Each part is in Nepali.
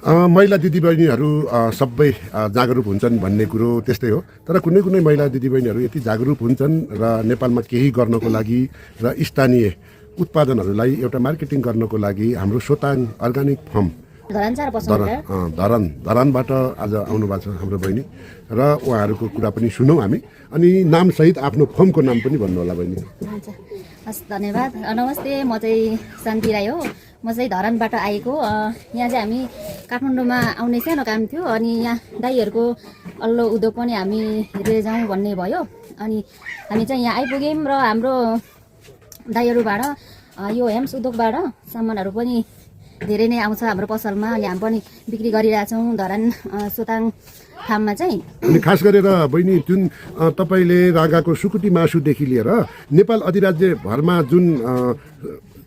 महिला दिदीबहिनीहरू सबै जागरुक हुन्छन् भन्ने कुरो त्यस्तै हो। तर कुनै कुनै महिला दिदीबहिनीहरू यति जागरुक हुन्छन् र नेपालमा केही गर्नको लागि र स्थानीय उत्पादनहरूलाई एउटा मार्केटिङ गर्नको लागि हाम्रो सोताङ अर्गानिक फर्म धरानबाट आज आउनु भएको छ हाम्रो बहिनी र उहाँहरूको कुरा पनि सुनौँ हामी। अनि नामसहित आफ्नो फर्मको नाम पनि भन्नु होला बहिनी। हस्, धन्यवाद। नमस्ते, म चाहिँ शान्ति राई हो। म चाहिँ धरानबाट आएको। यहाँ चाहिँ हामी काठमाडौँमा आउने सानो काम थियो, अनि यहाँ दाईहरूको अल्लो उद्योग पनि हामी हेरेर जाउँ भन्ने भयो। अनि हामी चाहिँ यहाँ आइपुग्यौँ र हाम्रो दाईहरूबाट यो हेम्स उद्योगबाट सामानहरू पनि धेरै नै आउँछ हाम्रो पसलमा। अनि हामी पनि बिक्री गरिरहेछौँ धरान सोताङ फार्ममा चाहिँ। अनि खास गरेर बहिनी जुन तपाईँले रागाको सुकुटी मासुदेखि लिएर नेपाल अधिराज्यभरमा जुन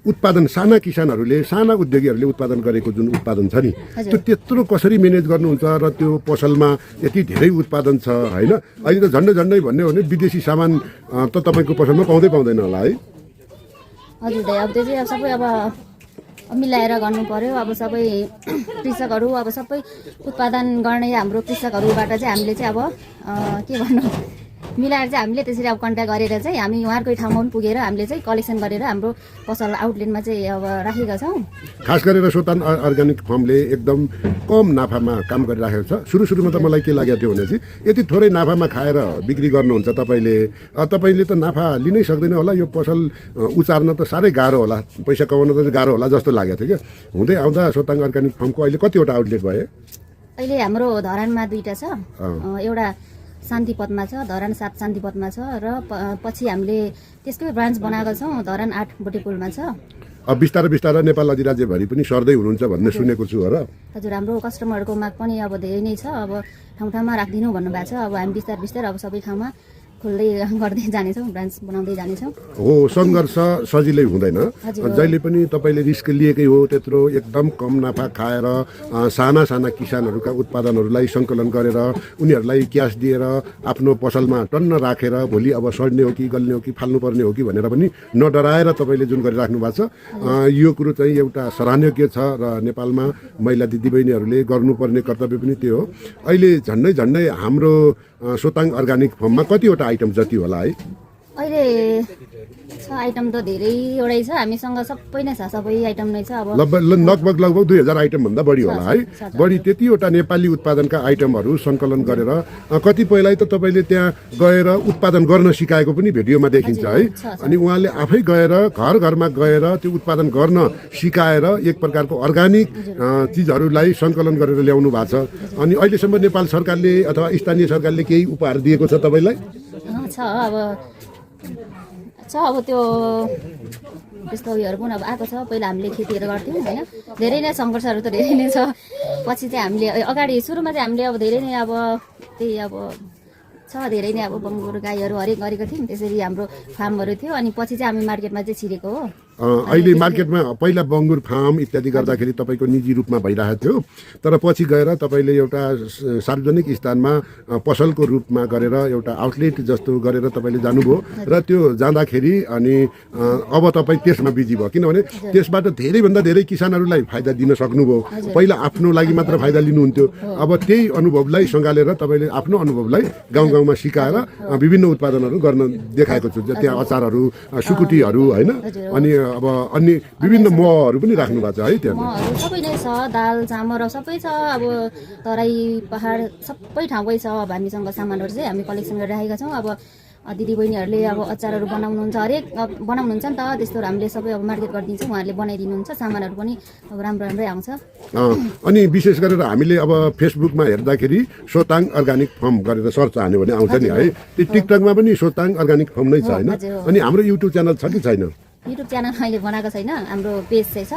उत्पादन साना किसानहरूले साना उद्योगीहरूले उत्पादन गरेको जुन उत्पादन छ नि, त्यो त्यत्रो कसरी म्यानेज गर्नुहुन्छ र त्यो पसलमा यति धेरै उत्पादन छ होइन? अहिले त झन्डै भन्ने हो भने विदेशी सामान त तपाईँको पसलमा पाउँदैन होला है? हजुर दाइ, अब त्यो चाहिँ सबै अब मिलाएर गर्नु पर्यो। अब सबै कृषकहरू अब सबै उत्पादन गर्ने हाम्रो कृषकहरूबाट चाहिँ हामीले चाहिँ अब के भन्नु मिलाएर चाहिँ हामीले त्यसरी अब कन्ट्याक्ट गरेर चाहिँ हामी उहाँहरूकै ठाउँमा पनि पुगेर हामीले चाहिँ कलेक्सन गरेर हाम्रो पसल आउटलेटमा चाहिँ अब राखेका छौँ। खास गरेर सोताङ अर्गानिक फर्मले एकदम कम नाफामा काम गरिराखेको छ। सुरुमा त मलाई के लागेको थियो भने चाहिँ यति थोरै नाफामा खाएर बिक्री गर्नुहुन्छ तपाईँले त नाफा लिनै सक्दैन होला, यो पसल उचार्न त साह्रै गाह्रो होला, पैसा कमाउन त गाह्रो होला जस्तो लागेको थियो क्या। हुँदै आउँदा सोताङ अर्गानिक फर्मको अहिले कतिवटा आउटलेट भए? अहिले हाम्रो धरानमा 2टा छ, एउटा शान्तिपथमा छ, धरान 7 शान्तिपथमा छ, र पछि हामीले त्यसकै ब्रान्च बनाएको छौँ धरान 8 बोटेपुलमा छ। अब बिस्तारै नेपाल अधिराज्यभरि पनि सर्दै हुनुहुन्छ भन्ने सुनेको छु र। हजुर, हाम्रो कस्टमरहरूको माग पनि अब धेरै नै छ। अब ठाउँमा राखिदिनु भन्नुभएको छ। अब हामी बिस्तारै अब सबै ठाउँमा खोल्दै गर्दै जानेछौँ, ब्रान्च बनाउँदै जानेछौँ। हो, सङ्घर्ष सजिलै हुँदैन। जहिले पनि तपाईँले रिस्क लिएकै हो त्यत्रो एकदम कम नाफा खाएर साना किसानहरूका उत्पादनहरूलाई सङ्कलन गरेर उनीहरूलाई क्यास दिएर आफ्नो पसलमा टन्न राखेर भोलि अब सड्ने हो कि गल्ने हो कि फाल्नुपर्ने हो कि भनेर पनि नडराएर तपाईँले जुन गरिराख्नु भएको छ, यो कुरो चाहिँ एउटा सराहनीय छ र नेपालमा महिला दिदीबहिनीहरूले गर्नुपर्ने कर्तव्य पनि त्यो हो। अहिले झन्डै हाम्रो सोताङ अर्गानिक फर्ममा कतिवटा आइटम जति होला है? अहिले छ आइटम त धेरैवटै छ, हामीसँग सबै नै छ, सबै आइटम नै छ। अब लगभग 2000 आइटम भन्दा बढी होला है? बढी त्यतिवटा नेपाली उत्पादनका आइटमहरू सङ्कलन गरेर कतिपयलाई त तपाईँले त्यहाँ गएर उत्पादन गर्न सिकाएको पनि भिडियोमा देखिन्छ है। अनि उहाँले आफै गएर घरमा गएर त्यो उत्पादन गर्न सिकाएर एक प्रकारको अर्गानिक चिजहरूलाई सङ्कलन गरेर ल्याउनु भएको छ। अनि अहिलेसम्म नेपाल सरकारले अथवा स्थानीय सरकारले केही उपहार दिएको छ तपाईँलाई? अब त्यो त्यस्तो उयोहरू पनि अब आएको छ। पहिला हामीले खेतीहरू गर्थ्यौँ होइन, धेरै नै सङ्घर्षहरू त धेरै नै छ। पछि चाहिँ हामीले अगाडि सुरुमा चाहिँ हामीले अब धेरै नै अब त्यही अब छ, धेरै नै अब बङ्गुर गाईहरू हरेक गरेको थियौँ, त्यसरी हाम्रो फार्महरू थियो। अनि पछि चाहिँ हामी मार्केटमा चाहिँ छिरेको हो। अहिले मार्केटमा पहिला बङ्गुर फार्म इत्यादि गर्दाखेरि तपाईँको निजी रूपमा भइरहेको थियो, तर पछि गएर तपाईँले एउटा सार्वजनिक स्थानमा पसलको रूपमा गरेर एउटा आउटलेट जस्तो गरेर तपाईँले जानुभयो र त्यो जाँदाखेरि अनि अब तपाईँ त्यसमा बिजी भयो, किनभने त्यसबाट धेरैभन्दा धेरै किसानहरूलाई फाइदा दिन सक्नुभयो। पहिला आफ्नो लागि मात्र फाइदा लिनुहुन्थ्यो, अब त्यही अनुभवलाई सँगालेर तपाईँले आफ्नो अनुभवलाई गाउँमा सिकाएर विभिन्न उत्पादनहरू गर्न देखाएको छु। त्यहाँ अचारहरू, सुकुटीहरू होइन, अनि अब अन्य विभिन्न महहरू पनि राख्नु भएको छ है? त्यहाँ सबै नै छ, दाल चामल सबै छ। अब तराई पहाड सबै ठाउँकै छ। अब हामीसँग सामानहरू चाहिँ हामी कलेक्सन गरिराखेका छौँ। अब दिदीबहिनीहरूले अब अचारहरू बनाउनुहुन्छ, हरेक बनाउनुहुन्छ नि त, त्यस्तोहरू हामीले सबै अब मार्केट गरिदिन्छौँ, उहाँहरूले बनाइदिनुहुन्छ। सामानहरू पनि अब राम्रै आउँछ। अनि विशेष गरेर हामीले अब फेसबुकमा हेर्दाखेरि सोताङ अर्गानिक फर्म गरेर सर्च हान्यो भने आउँछ नि है? त्यो टिकटकमा पनि सोताङ अर्गानिक फर्म नै छ होइन? अनि हाम्रो युट्युब च्यानल छ कि छैन? युट्युब च्यानल अहिले बनाएको छैन, हाम्रो पेज चाहिँ छ,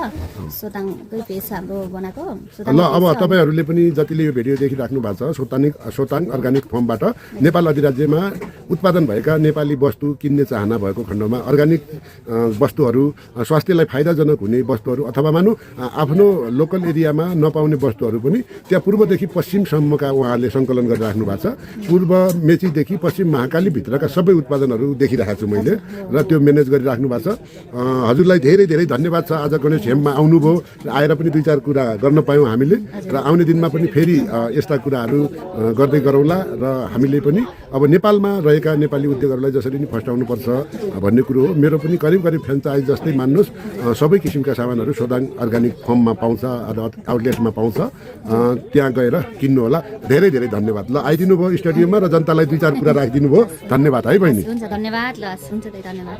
सोताङकै पेज छ हाम्रो बनाएको। ल, अब तपाईँहरूले पनि जतिले यो भिडियो देखिराख्नु भएको छ, सोताङ अर्गानिक फर्मबाट नेपाल अधिराज्यमा उत्पादन भएका नेपाली वस्तु किन्ने चाहना भएको खण्डमा अर्गानिक वस्तुहरू, स्वास्थ्यलाई फाइदाजनक हुने वस्तुहरू अथवा मानौँ आफ्नो लोकल एरियामा नपाउने वस्तुहरू पनि त्यहाँ पूर्वदेखि पश्चिमसम्मका उहाँहरूले सङ्कलन गरिराख्नु भएको छ। पूर्व मेचीदेखि पश्चिम महाकाली भित्रका सबै उत्पादनहरू देखिरहेको छु मैले र त्यो म्यानेज गरिराख्नु भएको छ। हजुरलाई धेरै धेरै धन्यवाद छ आज गणेश हेममा आउनुभयो र आएर पनि 2-4 कुरा गर्न पायौँ हामीले र आउने दिनमा पनि फेरि यस्ता कुराहरू गर्दै गरौँला र हामीले पनि अब नेपालमा रहेका नेपाली उद्योगहरूलाई जसरी नि फस्टाउनुपर्छ भन्ने कुरो हो। मेरो पनि करिब फ्रेन्चाइज जस्तै मान्नुहोस् सबै किसिमका सामानहरू सोदाङ अर्ग्यानिक फर्ममा पाउँछ, आउटलेट्समा पाउँछ, त्यहाँ गएर किन्नु होला। धेरै धेरै धन्यवाद। ल आइदिनु भयो स्टुडियोमा र जनतालाई 2-4 कुरा राखिदिनु भयो। धन्यवाद है बहिनी। हुन्छ, धन्यवाद। ल हुन्छ, धन्यवाद।